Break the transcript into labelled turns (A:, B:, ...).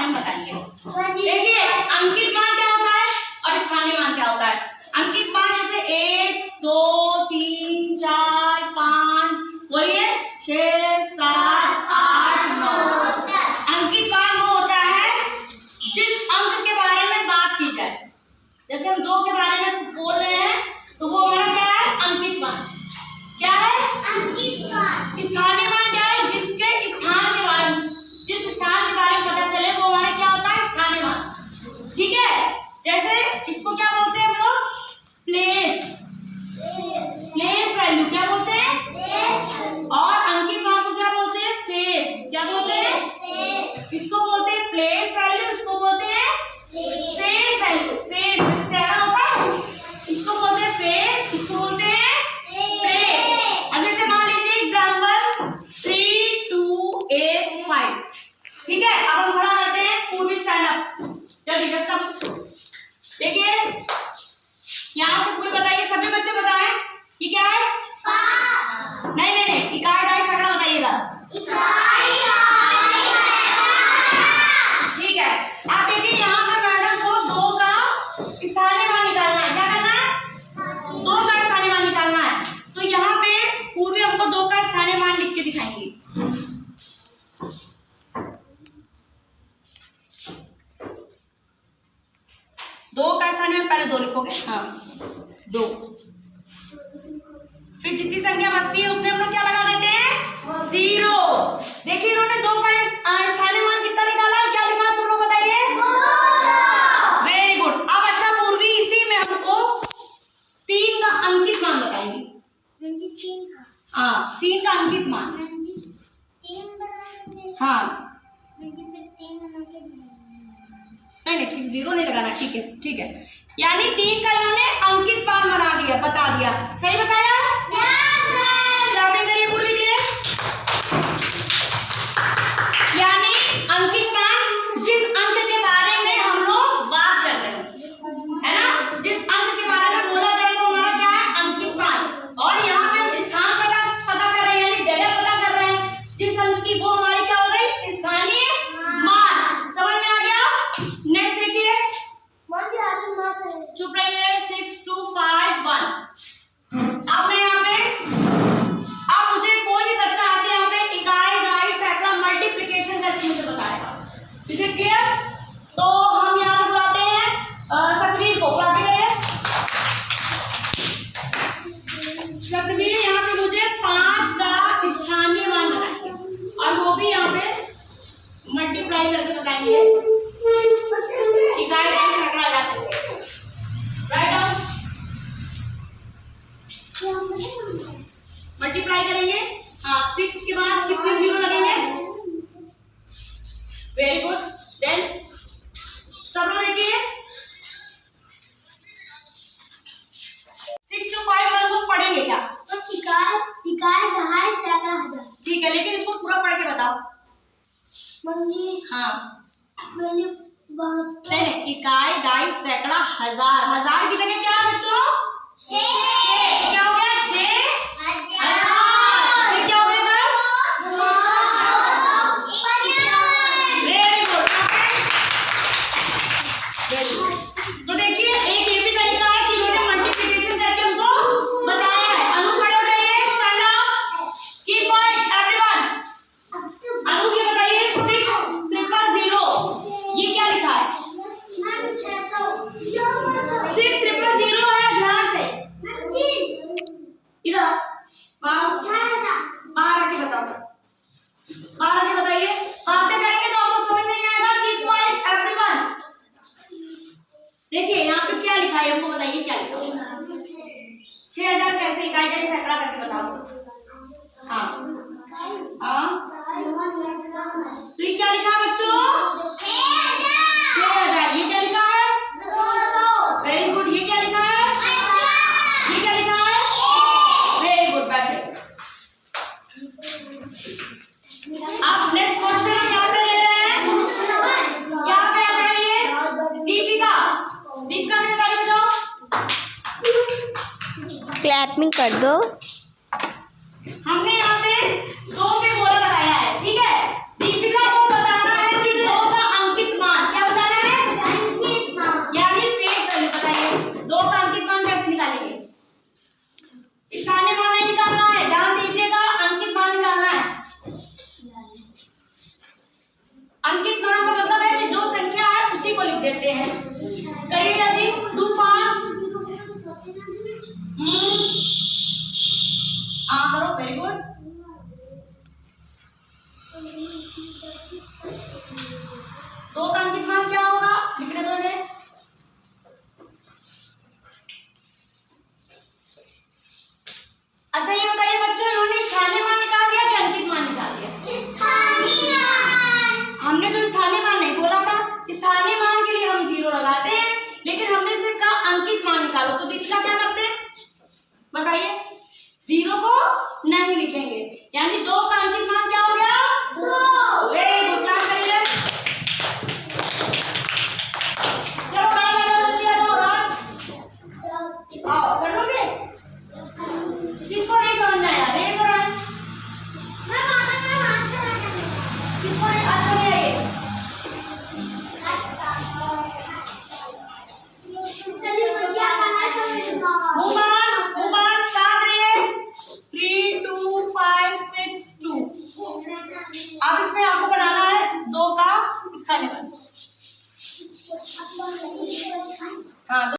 A: बारे में बताएंगे। देखिए अंकित मान क्या होता है और स्थानीय मान क्या होता है। अंकित मान जैसे 1 2 3 4 5 बोलिए 6 7 8 9। अंकित मान वो होता है जिस अंक के बारे में बात की जाए। जैसे हम 2 के बारे में बोल रहे हैं तो वो हमारा क्या है, अंकित मान। क्या है, अंकित मान। स्थानीय मान क्या है, जिसके स्थान के बारे में, जिस स्थान के बारे में पता चले वो हमारा क्या होता है, स्थानीय मान। ठीक है, जैसे इसको क्या बोलते हैं हम लोग, प्लेस। प्लेस वैल्यू क्या बोलते हैं, और अंकित मान को क्या बोलते हैं, फेस। क्या बोलते हैं, इसको बोलते हैं प्लेस वैल्यू, इसको बोलते हैं फेस वैल्यू। फेस चेहरा होता है, इसको बोलते हैं फेस, इसको बोलते हैं प्लेस। अब जैसे मान लीजिए एग्जाम्पल 3 2 8 5। ठीक है, अब हम खड़ा करते हैं, पूर्वी स्टैंड अप। जल्दी सब देखिए, यहाँ से पूरे बताइए, सभी बच्चे बताएं ये क्या है। नहीं नहीं नहीं, इकाई दाई सैकड़ा बताइएगा। ठीक है, आप देखिए यहाँ पे मैडम को 2 का स्थानीय मान निकालना है। क्या करना है, 2 का स्थानीय मान निकालना है। तो यहाँ पे पूर्वी हमको 2 का स्थानीय मान लिख के दिखाएंगे। दो का स्थानीय मान पहले 2 लिखोगे, हाँ 2। फिर जितनी संख्या बचती है उसमें हम लोग क्या लगा देते हैं, 0। देखिए इन्होंने 2 का स्थानीय मान कितना निकाला है, क्या लिखा सब लोग बताइए, 2। Very good. अब अच्छा पूर्वी इसी में हमको 3 का अंकित मान बताएंगे। हाँ 3 का अंकित मान, हाँ नहीं ठीक, 0 नहीं लगाना। ठीक है ठीक है, यानी 3 का इन्होंने अंकित मान बना दिया, बता दिया। सही बताया, जवाब करिए पूर्वी के लिए। यानी अंकित मान जिस अंक के बारे में हम लोग बात कर रहे हैं, है ना, जिस अंक के बारे में बोला जाए वो हमारा क्या है, अंकित मान। और यहाँ पे हम स्थान पता कर रहे हैं, यानी जगह पता कर रहे हैं जिस अंक की, वो हमारी क्या हो गई, स्थानीय मान। समझ में आ गया। नेक्स्ट देखिए, चुप रहिए, 6 2 5 1। अब मैं यहाँ पे, अब मुझे कोई भी बच्चा आके यहाँ पे इकाई दाई सैकड़ा मल्टीप्लिकेशन करके मुझे बताएगा। Is it clear? तो हम यहाँ पे बुलाते हैं सतवीर को। कॉपी करें सतवीर, यहाँ पे मुझे 5 का स्थानीय मान बताएंगे और वो भी यहाँ पे मल्टीप्लाई करके बताएंगे। इकाई दाई सैकड़ा जाते हैं, राइट डाउन, मल्टीप्लाई करेंगे। हाँ 6 के बाद कितने 0 लगेंगे, वेरी गुड। देन सब लोग देखिए 6 to 5 1 को पढ़ेंगे क्या, ठीक है, लेकिन इसको पूरा पढ़ के बताओ। हाँ नहीं, इकाई दाई सैकड़ा हजार, हजार की जगह क्या है बच्चों, 6। क्या हो गया, 6,000। फिर क्या हो गया, वेरी गुड। तो देखिए एक ये भी तरीका है कि इन्होंने मल्टीप्लिकेशन करके हमको बताया है। अनु खड़े हो जाइए, stand up, keep quiet everyone. Anu ये बताइए 6,000, ये क्या लिखा है, 6,000 है, ध्यान से इधर बाहर आके बताओ, बाहर आके बताइए। बातें करेंगे तो आपको समझ में नहीं आएगा। Keep quiet everyone. देखिए यहाँ पे क्या लिखा है, हमको बताइए क्या लिखा है। 6,000 कैसे इकाई दाई सैकड़ा करके बताओ। हाँ हाँ, तो ये क्या लिखा है बच्चों, 6,000। ये क्या लिखा है, वेरी गुड। ये क्या लिखा है, ये क्या लिखा है, वेरी गुड। बैठे। आप नेक्स्ट क्वेश्चन यहाँ पे ले रहे हैं, यहाँ पे आ जाइए। दीपिका, दीपिका के बारे में बताओ।
B: क्लैपिंग कर दो।
A: हमने यहाँ पे 2 पे गोला लगाया है, ठीक है। दीपिका को बताना है कि 2 का अंकित देते हैं। करिए यदि, डू फास्ट। हाँ करो, वेरी गुड। दो का अंकित मान क्या होगा, लिखने दो ने। अच्छा ये बताइए बच्चों, इन्होंने स्थानीय मान निकाल दिया कि अंकित मान निकाल दिया? स्थानीय मान। हमने तो स्थानीय मान नहीं बोला था, स्थानीय मान के लिए हम 0 लगाते हैं, लेकिन हमने सिर्फ कहा अंकित मान निकालो। तो दीपिका क्या करते हैं बताइए? 0 को नहीं लिखेंगे, यानी 2